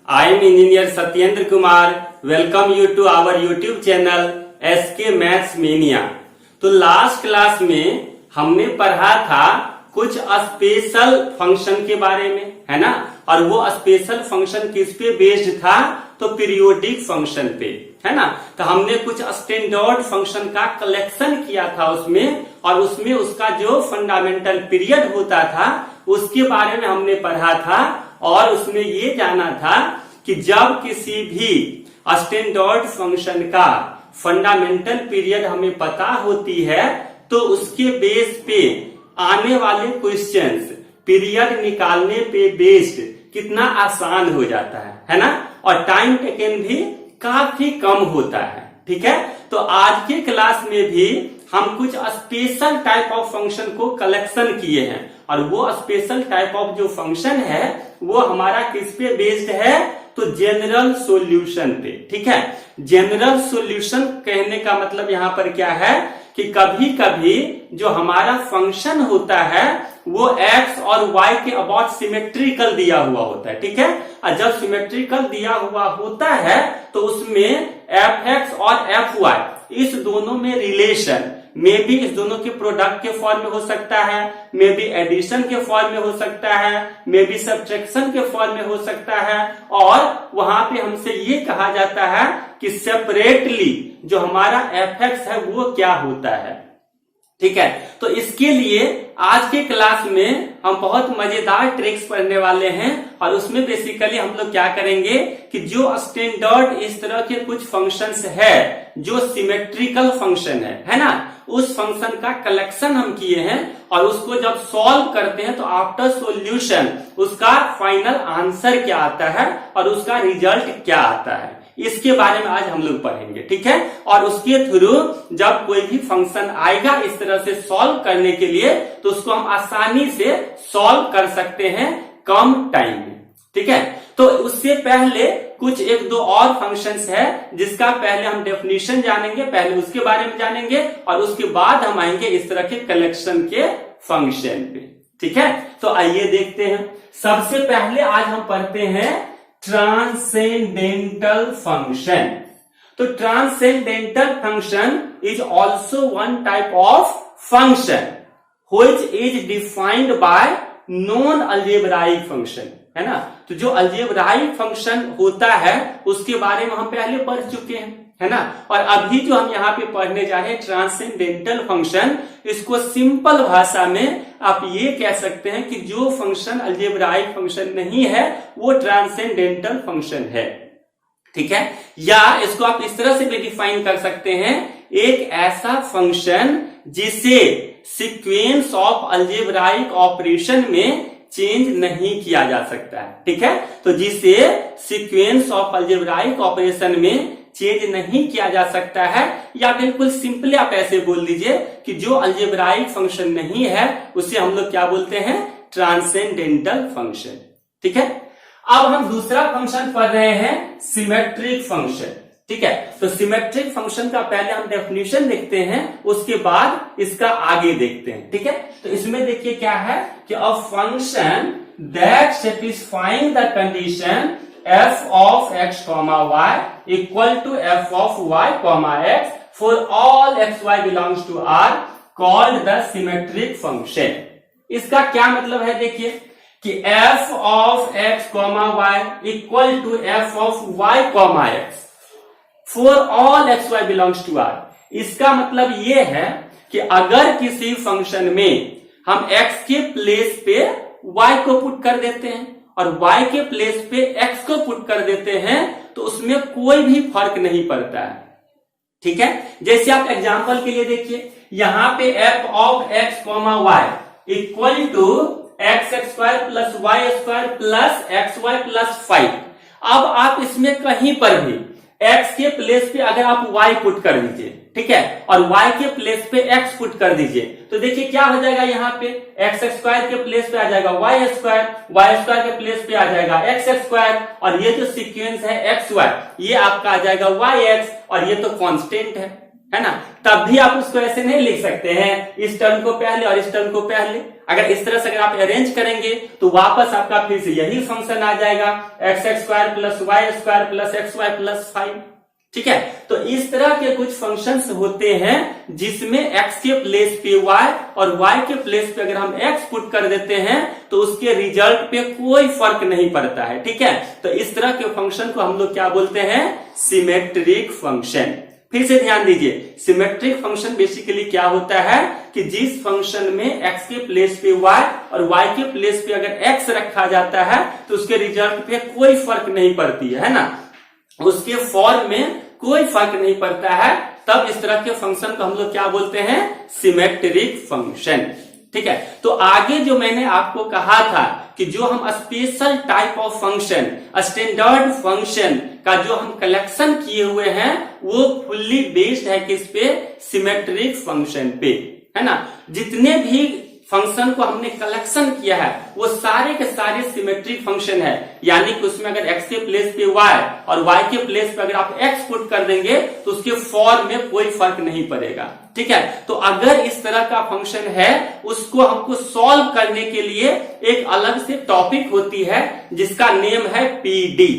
I am Engineer Satyendra Kumar. Welcome you to our YouTube channel SK Maths Mania. तो last class में हमने पढ़ा था कुछ स्पेशल फंक्शन के बारे में, है ना। और वो स्पेशल फंक्शन किस पे बेस्ड था? तो पीरियोडिक फंक्शन पे, है ना। तो हमने कुछ स्टैंडर्ड फंक्शन का कलेक्शन किया था उसमें, और उसमें उसका जो फंडामेंटल पीरियड होता था उसके बारे में हमने पढ़ा था। और उसमें ये जाना था कि जब किसी भी स्टैंडर्ड फंक्शन का फंडामेंटल पीरियड हमें पता होती है तो उसके बेस पे आने वाले क्वेश्चंस पीरियड निकालने पे बेस्ड कितना आसान हो जाता है ना। और टाइम टेकन भी काफी कम होता है, ठीक है। तो आज के क्लास में भी हम कुछ स्पेशल टाइप ऑफ फंक्शन को कलेक्शन किए हैं, और वो स्पेशल टाइप ऑफ जो फंक्शन है वो हमारा किस पे बेस्ड है? तो जनरल सॉल्यूशन पे, ठीक है। जनरल सॉल्यूशन कहने का मतलब यहाँ पर क्या है कि कभी कभी जो हमारा फंक्शन होता है वो x और y के अबाउट सिमेट्रिकल दिया हुआ होता है, ठीक है। और जब सिमेट्रिकल दिया हुआ होता है तो उसमें fx और fy इस दोनों में रिलेशन में भी इस दोनों के प्रोडक्ट के फॉर्म में हो सकता है, मे बी एडिशन के फॉर्म में हो सकता है, मे बी सब्ट्रैक्शन के फॉर्म में हो सकता है। और वहां पे हमसे ये कहा जाता है कि सेपरेटली जो हमारा fx है वो क्या होता है, ठीक है। तो इसके लिए आज के क्लास में हम बहुत मजेदार ट्रिक्स पढ़ने वाले हैं, और उसमें बेसिकली हम लोग क्या करेंगे कि जो स्टैंडर्ड इस तरह के कुछ फंक्शंस है जो सिमेट्रिकल फंक्शन है ना, उस फंक्शन का कलेक्शन हम किए हैं, और उसको जब सॉल्व करते हैं तो आफ्टर सॉल्यूशन उसका फाइनल आंसर क्या आता है और उसका रिजल्ट क्या आता है, इसके बारे में आज हम लोग पढ़ेंगे, ठीक है। और उसके थ्रू जब कोई भी फंक्शन आएगा इस तरह से सॉल्व करने के लिए तो उसको हम आसानी से सॉल्व कर सकते हैं कम टाइम में, ठीक है। तो उससे पहले कुछ एक दो और फंक्शंस है जिसका पहले हम डेफिनेशन जानेंगे, पहले उसके बारे में जानेंगे, और उसके बाद हम आएंगे इस तरह के कलेक्शन के फंक्शन पे, ठीक है। तो आइए देखते हैं। सबसे पहले आज हम पढ़ते हैं ट्रांसेंडेंटल फंक्शन। तो transcendental function is also one type of function which is defined by non algebraic function, है ना। तो जो अलजेब्राइक फंक्शन होता है उसके बारे में हम पहले पढ़ चुके हैं, है ना। और अभी जो हम यहाँ पे पढ़ने जा रहे हैं ट्रांसेंडेंटल फंक्शन, इसको सिंपल भाषा में आप ये कह सकते हैं कि जो फंक्शन अलजेब्राइक फंक्शन नहीं है वो ट्रांसेंडेंटल फंक्शन है, ठीक है। या इसको आप इस तरह से भी डिफाइन कर सकते हैं, एक ऐसा फंक्शन जिसे सीक्वेंस ऑफ अलजेब्राइक ऑपरेशन में चेंज नहीं किया जा सकता है, ठीक है। तो जिसे सीक्वेंस ऑफ अलजेब्राइक ऑपरेशन में चेंज नहीं किया जा सकता है, या बिल्कुल सिंपली आप ऐसे बोल दीजिए कि जो अलजेब्राइक फंक्शन नहीं है उसे हम लोग क्या बोलते हैं? ट्रांसेंडेंटल फंक्शन, ठीक है। अब हम दूसरा फंक्शन पढ़ रहे हैं सिमेट्रिक फंक्शन, ठीक है। तो सिमेट्रिक फंक्शन का पहले हम डेफिनेशन देखते हैं, उसके बाद इसका आगे देखते हैं, ठीक है। तो इसमें देखिए क्या है कि a function that satisfying the condition f of x, y equal to f of y, x for all xy belongs to R called the symmetric function। इसका क्या मतलब है? देखिए कि f of x, y equal to f of y, x for all xy belongs to R। इसका मतलब ये है कि अगर किसी फंक्शन में हम x के प्लेस पे y को पुट कर देते हैं और y के प्लेस पे x को पुट कर देते हैं तो उसमें कोई भी फर्क नहीं पड़ता है, ठीक है। जैसे आप एग्जांपल के लिए देखिए, यहां पे f of x, y equal to x square plus y square plus xy plus 5। अब आप इसमें कहीं पर भी x के प्लेस पे अगर आप y पुट कर दीजिए, ठीक है, और y के प्लेस पे x पुट कर दीजिए, तो देखिए क्या हो जाएगा, यहाँ पे x स्क्वायर के प्लेस पे आ जाएगा y स्क्वायर के प्लेस पे आ जाएगा x स्क्वायर, और ये जो सीक्वेंस है xy ये आपका आ जाएगा yx, और ये तो कांस्टेंट है है ना, तब भी आप उसको ऐसे नहीं लिख सकते हैं, इस टर्म को पहले और इस टर्म को पहले। अगर इस तरह से अगर आप अरेंज करेंगे तो वापस आपका फिर से यही फंक्शन आ जाएगा, x² plus y² plus xy plus 5। ठीक है, तो इस तरह के कुछ फंक्शंस होते हैं जिसमें x के प्लेस पे y और y के प्लेस पे अगर हम x पुट कर देते हैं तो उसके रिजल्ट पे कोई फर्क नहीं पड़ता है। ठीक है, तो इस तरह के फंक्शन को हम लोग क्या बोलते हैं, सिमेट्रिक फंक्शन। फिर से ध्यान दीजिए, सिमेट्रिक फंक्शन बेसिकली क्या होता है कि जिस फंक्शन में x के प्लेस पे y और y के प्लेस पे अगर x रखा जाता है तो उसके रिजल्ट पे कोई फर्क नहीं पड़ती है ना, उसके फॉर्म में कोई फर्क नहीं पड़ता है, तब इस तरह के फंक्शन को हम लोग क्या बोलते हैं, सिमेट्रिक फंक्शन। ठीक है, तो आगे जो मैंने आपको कहा था कि जो हम special type of function, standard function का जो हम कलेक्शन किए हुए हैं वो फुल्ली बेस्ड है किस पे, सिमेट्रिक फंक्शन पे, है ना। जितने भी फंक्शन को हमने कलेक्शन किया है वो सारे के सारे सिमेट्रिक फंक्शन है, यानी कि उसमें अगर x के प्लेस पे y और y के प्लेस पे अगर आप x पुट कर देंगे तो उसके फॉर्म में कोई फर्क नहीं पड़ेगा। ठीक है, तो अगर इस तरह का फंक्शन है उसको हमको सॉल्व करने के लिए एक अलग से टॉपिक होती है जिसका नेम है पीडी।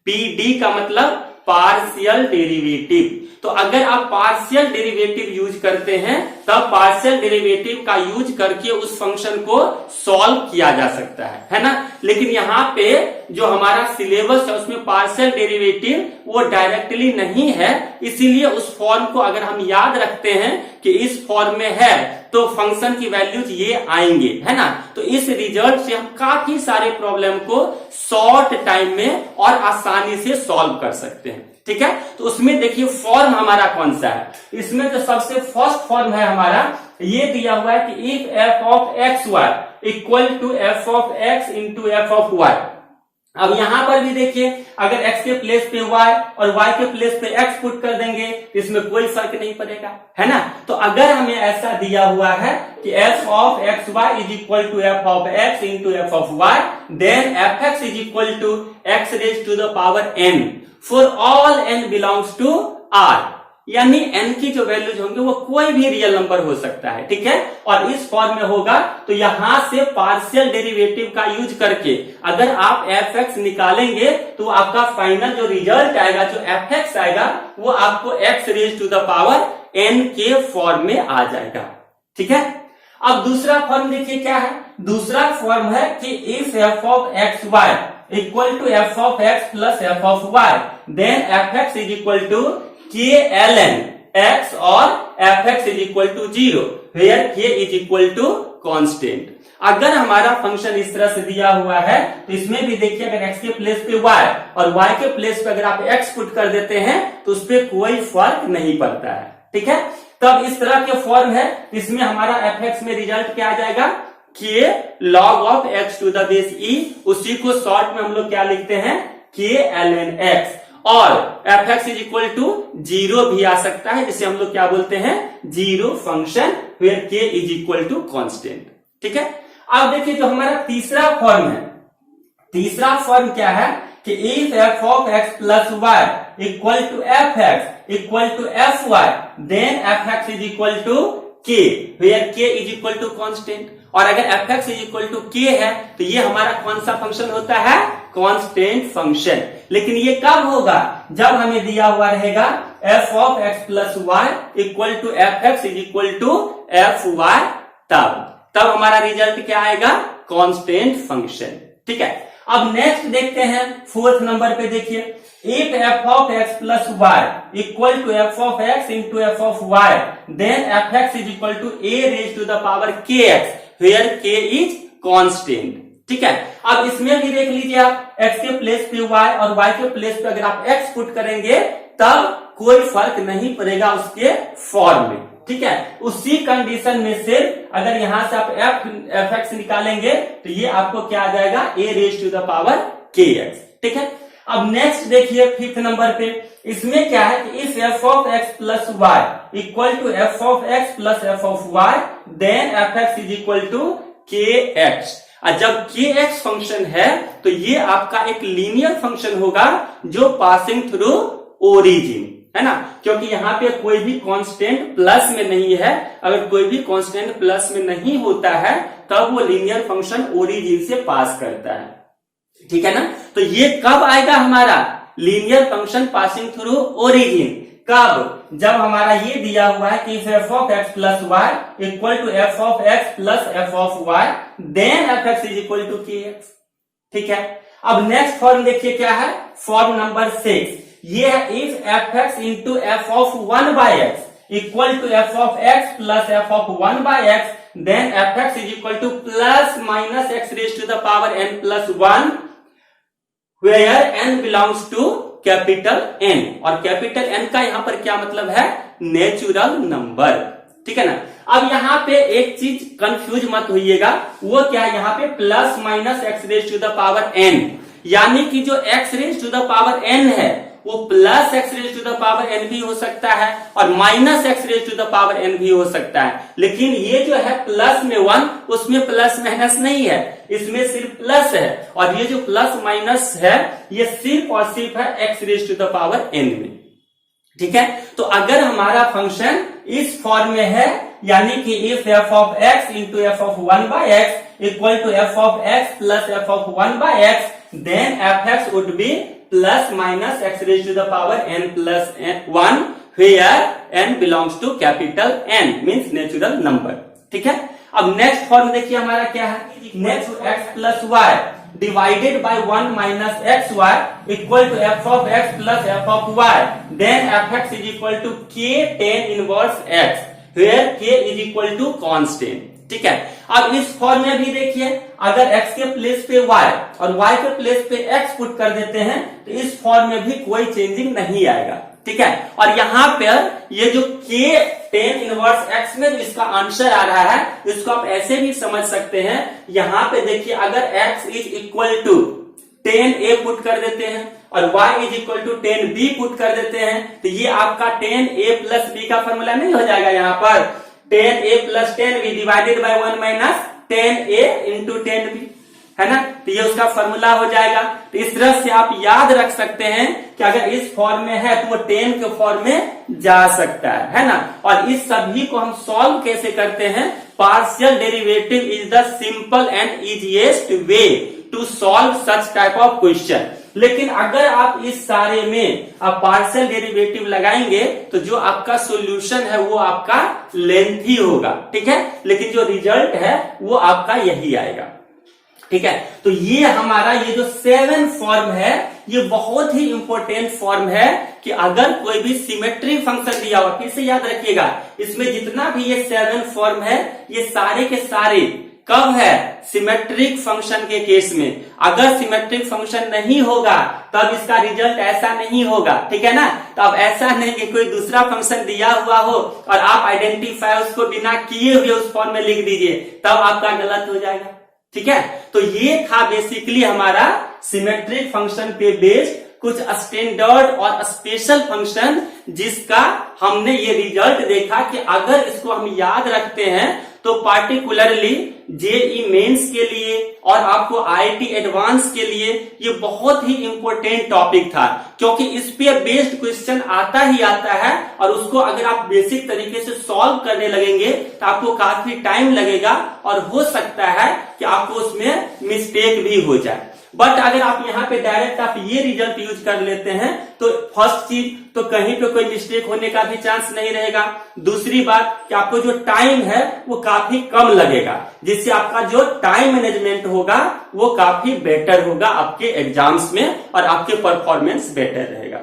पीडी का मतलब पार्शियल डेरिवेटिव। तो अगर आप पार्शियल डेरिवेटिव यूज करते हैं तब पार्शियल डेरिवेटिव का यूज करके उस फंक्शन को सॉल्व किया जा सकता है ना। लेकिन यहाँ पे जो हमारा सिलेबस है उसमें पार्शियल डेरिवेटिव वो डायरेक्टली नहीं है, इसीलिए उस फॉर्म को अगर हम याद रखते हैं कि इस फॉर्म में है तो फंक्शन की वैल्यूज ये आएंगे, है ना। तो इस रिजल्ट से हम काफी सारे प्रॉब्लम को शॉर्ट टाइम में और आसानी से सॉल्व कर सकते हैं। ठीक है, तो उसमें देखिए फॉर्म हमारा कौन सा है, इसमें जो सबसे फर्स्ट फॉर्म है हमारा ये दिया हुआ है कि if f of x y equal to f of x into f of y. अब यहां पर भी देखिए अगर x के प्लेस पे y और y के प्लेस पे x पुट कर देंगे तो इसमें कोई फर्क नहीं पड़ेगा, है ना। तो अगर हमें ऐसा दिया हुआ है कि f of x y is equal to f of x into f of y, then f x is equal to x raise to the power n for all n belongs to r, यानी n की जो values होंगे वो कोई भी real number हो सकता है। ठीक है, और इस फॉर्म में होगा तो यहां से पार्शियल डेरिवेटिव का यूज करके अगर आप fx निकालेंगे तो आपका फाइनल जो रिजल्ट आएगा, जो fx आएगा वो आपको x raise to the power n के फॉर्म में आ जाएगा। ठीक है, अब दूसरा फॉर्म देखिए क्या है, दूसरा फॉर्म है कि if f of x y equal to f of x plus f of y, then f x is equal to k l n x और f x is equal to 0 where k is equal to constant. अगर हमारा function इस तरह से दिया हुआ है तो इसमें भी देखिए अगर x के प्लेस पे y और y के प्लेस पे अगर आप x पुट कर देते हैं तो उस पर कोई फर्क नहीं पड़ता है। ठीक है, तब इस तरह के फॉर्म है, इसमें हमारा एफ एक्स में रिजल्ट क्या आ जाएगा, के log of x to the base e, उसी को शॉर्ट में हम लोग क्या लिखते हैं, के एल एन एक्स, और f x is equal to 0 भी आ सकता है जिसे हम लोग क्या बोलते हैं, zero function where k is equal to constant. ठीक है, अब देखिए जो हमारा तीसरा फॉर्म है, तीसरा फॉर्म क्या है कि if f of x plus y equal to f x equal to f y, then f x is equal to k where k is equal to constant. और अगर f x is equal to k है तो ये हमारा कौन सा function होता है, कांस्टेंट फंक्शन। लेकिन ये कब होगा, जब हमें दिया हुआ रहेगा f of x plus y equal to f x is equal to f y, तब हमारा रिजल्ट क्या आएगा, कांस्टेंट फंक्शन। ठीक है, अब नेक्स्ट देखते हैं फोर्थ नंबर पे देखिए, if f of x plus y equal to f of x into f of y, then f x is equal to a raise to the power k x where k is constant. ठीक है, अब इसमें भी देख लीजिए आप x के place पे y और y के प्लेस पे अगर आप x पुट करेंगे तब कोई फर्क नहीं पड़ेगा उसके फॉर्म में। ठीक है, उसी कंडीशन में सिर्फ अगर यहां से आप एफ एक्स निकालेंगे तो ये आपको क्या आ जाएगा, a raise to the power k x. ठीक है, अब नेक्स्ट देखिए फिफ्थ नंबर पे, इसमें क्या है कि if f of x plus y equal to f of x plus f of y, then f x is equal to k x. जब के एक्स फंक्शन है तो ये आपका एक लीनियर फंक्शन होगा जो पासिंग थ्रू ओरिजिन, है ना, क्योंकि यहाँ पे कोई भी कांस्टेंट प्लस में नहीं है। अगर कोई भी कांस्टेंट प्लस में नहीं होता है तब वो लीनियर फंक्शन ओरिजिन से पास करता है, ठीक है ना। तो ये कब आएगा हमारा linear function passing through origin? कब? जब हमारा ये दिया हुआ है कि f of x plus y equal to f of x plus f of y then f(x) is equal to kx, ठीक है। अब नेक्स्ट फॉर्म देखिए क्या है, फॉर्म नंबर 6, ये है if f(x) into f of 1 by x equal to f of x plus f of 1 by x then f(x) is equal to plus minus x raise to the power n plus 1 where n belongs to capital N, और capital N का यहां पर क्या मतलब है, natural number, ठीक है ना। अब यहाँ पे एक चीज कंफ्यूज मत होइएगा, वो क्या है, यहाँ पे plus minus x raise to the power n, यानी कि जो x raise to the power n है वो plus x raise to the power n भी हो सकता है और minus x raise to the power n भी हो सकता है। लेकिन ये जो है प्लस में 1, उसमें प्लस माइनस नहीं है, इसमें सिर्फ प्लस है, और ये जो प्लस माइनस है ये सिर्फ और सिर्फ है x raise to the power n में, ठीक है। तो अगर हमारा फंक्शन इस फॉर्म में है, यानी कि if f of x into f of 1 by x equal to f of x plus f of 1 by x then f(x) would be plus minus x raise to the power n plus 1 where n belongs to capital N means natural number, ठीक है। अब next form देखिए हमारा क्या है, next x plus y divided by 1 minus x y equal to f of x plus f of y then f(x) is equal to k tan inverse x where k is equal to constant, ठीक है। अब इस form में भी देखिए, अगर x के place पे y और y के प्लेस पे x पुट कर देते हैं तो इस फॉर्म में भी कोई चेंजिंग नहीं आएगा, ठीक है। और यहाँ पे ये जो k tan इनवर्स x में जो इसका आंसर आ रहा है, इसको आप ऐसे भी समझ सकते हैं। यहाँ पे देखिए, अगर x is equal to tan a put कर देते हैं और y is equal to tan b put कर देते हैं, तो ये आपका tan a प्लस b का फॉर्मूला नहीं हो जाएगा। यहाँ पर tan a plus tan b divided by 1 minus tan a into tan b, है ना, तो ये उसका फॉर्मूला हो जाएगा। तो इस तरह से आप याद रख सकते हैं कि अगर इस फॉर्म में है तो वो tan के फॉर्म में जा सकता है ना। और इस सभी को हम सॉल्व कैसे करते हैं, partial derivative is the simple and easiest way to solve such type of question. लेकिन अगर आप इस सारे में आप पार्शियल डेरिवेटिव लगाएंगे तो जो आपका सॉल्यूशन है वो आपका लेंथी होगा, ठीक है, लेकिन जो रिजल्ट है वो आपका यही आएगा, ठीक है। तो ये हमारा ये जो 7 फॉर्म है ये बहुत ही इंपॉर्टेंट फॉर्म है कि अगर कोई भी सिमेट्रिक फंक्शन दिया हुआ, फिर से याद रखिएगा, इसमें जितना भी ये 7 फॉर्म है ये सारे के सारे कब है, सिमेट्रिक फंक्शन के केस में। अगर सिमेट्रिक फंक्शन नहीं होगा तब इसका रिजल्ट ऐसा नहीं होगा, ठीक है ना। तो अब ऐसा नहीं कि कोई दूसरा फंक्शन दिया हुआ हो और आप आइडेंटिफाई उसको बिना किए हुए उस फॉर्म में लिख दीजिए, तब आपका गलत हो जाएगा, ठीक है। तो ये था बेसिकली हमारा सिमेट्रिक फंक्शन पे बेस्ड कुछ स्टैंडर्ड और स्पेशल फंक्शन, जिसका हमने ये रिजल्ट देखा कि अगर इसको हम याद रखते हैं तो पार्टिकुलरली जेई मेंस के लिए और आपको आईआईटी एडवांस के लिए ये बहुत ही इंपॉर्टेंट टॉपिक था, क्योंकि इस पे बेस्ड क्वेश्चन आता ही आता है और उसको अगर आप बेसिक तरीके से सॉल्व करने लगेंगे तो आपको काफी टाइम लगेगा और हो सकता है कि आपको उसमें मिस्टेक भी हो जाए। बट अगर आप यहाँ पे डायरेक्ट आप ये रिजल्ट यूज कर लेते हैं तो फर्स्ट चीज तो कहीं पे कोई मिस्टेक होने का भी चांस नहीं रहेगा। दूसरी बात कि आपको जो टाइम है वो काफी कम लगेगा, जिससे आपका जो टाइम मैनेजमेंट होगा वो काफी बेटर होगा आपके एग्जाम्स में और आपके परफॉर्मेंस बेटर रहेगा,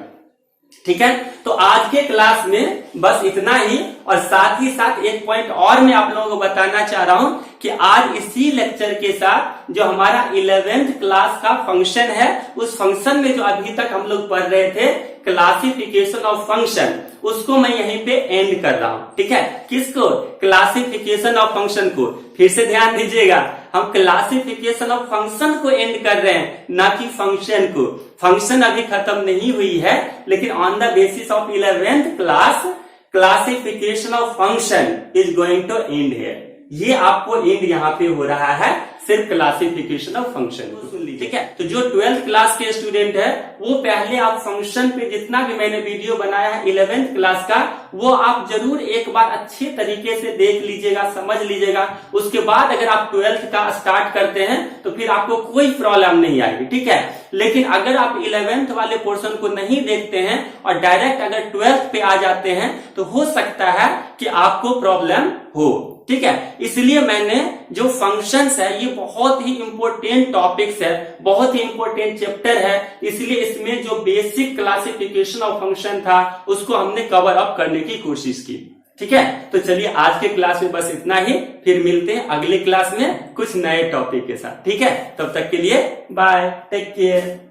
ठीक है। तो आज के क्लास में बस इतना ही, और साथ ही साथ एक पॉइंट और मैं आप लोगों को बताना चाह रहा हूं कि आज इसी लेक्चर के साथ जो हमारा 11th क्लास का फंक्शन है, उस फंक्शन में जो अभी तक हम लोग पढ़ रहे थे क्लासिफिकेशन ऑफ फंक्शन, उसको मैं यहीं पे एंड कर रहा हूं, ठीक है। किसको, क्लासिफिकेशन ऑफ फंक्शन को। फिर से ध्यान दीजिएगा, हम क्लासिफिकेशन ऑफ फंक्शन को एंड कर रहे हैं, ना कि फंक्शन को। फंक्शन अभी खत्म नहीं हुई है, लेकिन on the basis of 11th class classification of function is going to end here. ये आपको एंड यहाँ पे हो रहा है सिर्फ क्लासिफिकेशन ऑफ फंक्शन को। सुन लीजिए। ठीक है। तो जो 12th क्लास के स्टूडेंट है वो पहले आप फंक्शन पे जितना भी मैंने वीडियो बनाया है 11th क्लास का वो आप जरूर एक बार अच्छे तरीके से देख लीजिएगा, समझ लीजिएगा। उसके बाद अगर आप 12th का स्टार्ट करते हैं तो फिर आपको कोई प्रॉब्लम नहीं आएगी, ठीक है। लेकिन अगर आप 11th वाले पोर्शन को नहीं देखते हैं और डायरेक्ट अगर 12th पे आ जाते हैं तो हो सकता है कि आपको प्रॉब्लम हो, ठीक है। इसलिए मैंने जो फंक्शंस है ये बहुत ही इंपॉर्टेंट टॉपिक्स है, बहुत ही इंपॉर्टेंट चैप्टर है, इसलिए इसमें जो बेसिक क्लासिफिकेशन ऑफ फंक्शन था उसको हमने कवर अप करने की कोशिश की, ठीक है। तो चलिए आज के क्लास में बस इतना ही, फिर मिलते हैं अगले क्लास में कुछ नए टॉपिक के साथ, ठीक है। तब तक के लिए बाय, टेक केयर।